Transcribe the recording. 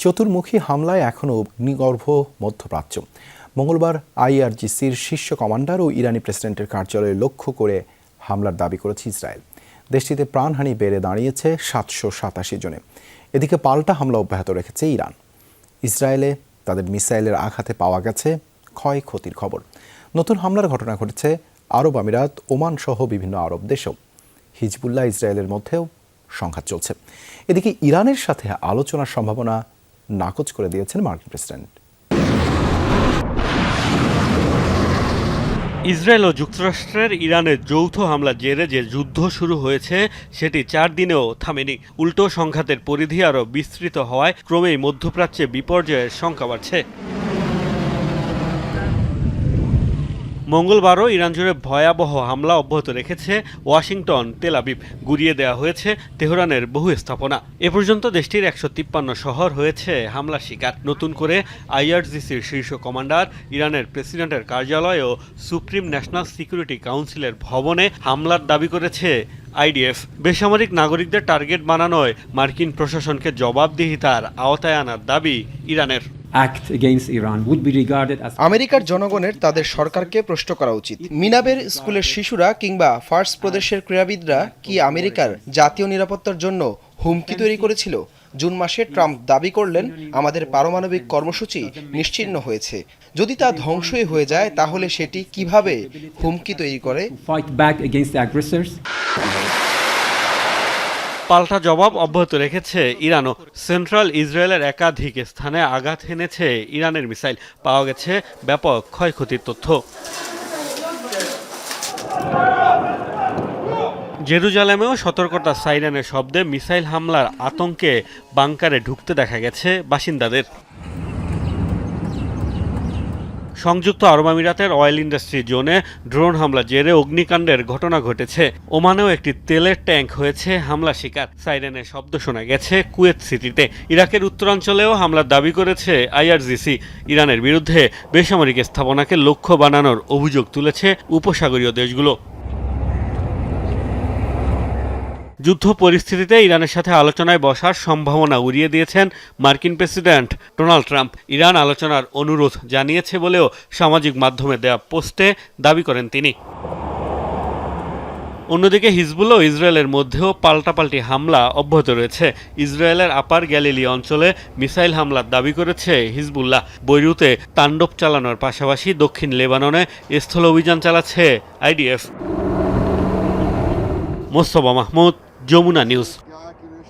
চতুর্মুখী হামলায় এখনও অগ্নিগর্ভ মধ্যপ্রাচ্য। মঙ্গলবার আইআরজিসির শীর্ষ কমান্ডার ও ইরানি প্রেসিডেন্টের কার্যালয়ে লক্ষ্য করে হামলার দাবি করেছে ইসরায়েল। দেশটিতে প্রাণহানি বেড়ে দাঁড়িয়েছে 787 জনে। এদিকে পাল্টা হামলা অব্যাহত রেখেছে ইরান। ইসরায়েলে তাদের মিসাইলের আঘাতে পাওয়া গেছে ক্ষয়ক্ষতির খবর। নতুন হামলার ঘটনা ঘটেছে আরব আমিরাত, ওমান সহ বিভিন্ন আরব দেশেও। হিজবুল্লাহ ইসরায়েলের মধ্যেও সংঘাত চলছে। এদিকে ইরানের সাথে আলোচনার সম্ভাবনা নাকচ করে দিয়েছেন মার্কিন প্রেসিডেন্ট। ইসরায়েল ও যুক্তরাষ্ট্রের ইরানের যৌথ হামলার জেরে যে যুদ্ধ শুরু হয়েছে সেটি 4 দিনেও থামেনি। উল্টো সংঘাতের পরিধি আরও বিস্তৃত হওয়ায় ক্রমেই মধ্যপ্রাচ্যে বিপর্যয়ের শঙ্কা বাড়ছে। মঙ্গলবারও ইরান জুড়ে ভয়াবহ হামলা অব্যাহত রেখেছে ওয়াশিংটন, তেল আবিব। গুড়িয়ে দেওয়া হয়েছে তেহরানের বহু স্থাপনা। এ পর্যন্ত দেশটির 153 শহর হয়েছে হামলার শিকার। নতুন করে আইআরজিসির শীর্ষ কমান্ডার, ইরানের প্রেসিডেন্টের কার্যালয় ও সুপ্রিম ন্যাশনাল সিকিউরিটি কাউন্সিলের ভবনে হামলার দাবি করেছে আইডিএফ। বেসামরিক নাগরিকদের টার্গেট বানানোয় মার্কিন প্রশাসনকে জবাবদিহিতার আওতায় আনার দাবি ইরানের। আমেরিকার জনগণের তাদের সরকারকে প্রশ্ন করা উচিত। মিনাবের স্কুলের শিশুরা কিংবা ফার্স প্রদেশের ক্রীড়াবিদরা কি আমেরিকার জাতীয় নিরাপত্তার জন্য হুমকি তৈরি করেছিল? জুন মাসে ট্রাম্প দাবি করলেন, আমাদের পারমাণবিক কর্মসূচি নিশ্চিহ্ন হয়েছে। যদি তা ধ্বংসই হয়ে যায় তাহলে সেটি কিভাবে হুমকি তৈরি করে? পাল্টা জবাব অব্যাহত রেখেছে ইরানও। সেন্ট্রাল ইসরায়েলের একাধিক স্থানে আঘাত হেনেছে ইরানের মিসাইল। পাওয়া গেছে ব্যাপক ক্ষয়ক্ষতির তথ্য। জেরুজালেমেও সতর্কতা সাইরেনের শব্দে মিসাইল হামলার আতঙ্কে বাংকারে ঢুকতে দেখা গেছে বাসিন্দাদের। সংযুক্ত আরব আমিরাতের অয়েল ইন্ডাস্ট্রি জোনে ড্রোন হামলা জেরে অগ্নিকাণ্ডের ঘটনা ঘটেছে। ওমানেও একটি তেলের ট্যাঙ্ক হয়েছে হামলা শিকার। সাইরেনের শব্দ শোনা গেছে কুয়েত সিটিতে। ইরাকের উত্তরাঞ্চলেও হামলার দাবি করেছে আইআরজিসি। ইরানের বিরুদ্ধে বেসামরিক স্থাপনাকে লক্ষ্য বানানোর অভিযোগ তুলেছে উপসাগরীয় দেশগুলো। যুদ্ধ পরিস্থিতিতে ইরানের সাথে আলোচনায় বসার সম্ভাবনা উড়িয়ে দিয়েছেন মার্কিন প্রেসিডেন্ট ডোনাল্ড ট্রাম্প। ইরান আলোচনার অনুরোধ জানিয়েছে বলেও সামাজিক মাধ্যমে দেয়া পোস্টে দাবি করেন তিনি। অন্যদিকে হিজবুল্লাহ ও ইসরায়েলের মধ্যেও পাল্টাপাল্টি হামলা অব্যাহত রয়েছে। ইসরায়েলের আপার গ্যালিলি অঞ্চলে মিসাইল হামলার দাবি করেছে হিজবুল্লাহ। বৈরুতে তাণ্ডব চালানোর পাশাপাশি দক্ষিণ লেবাননে স্থল অভিযান চালাচ্ছে আইডিএফ। মোস্তফা মাহমুদ, যমুনা নিউজ।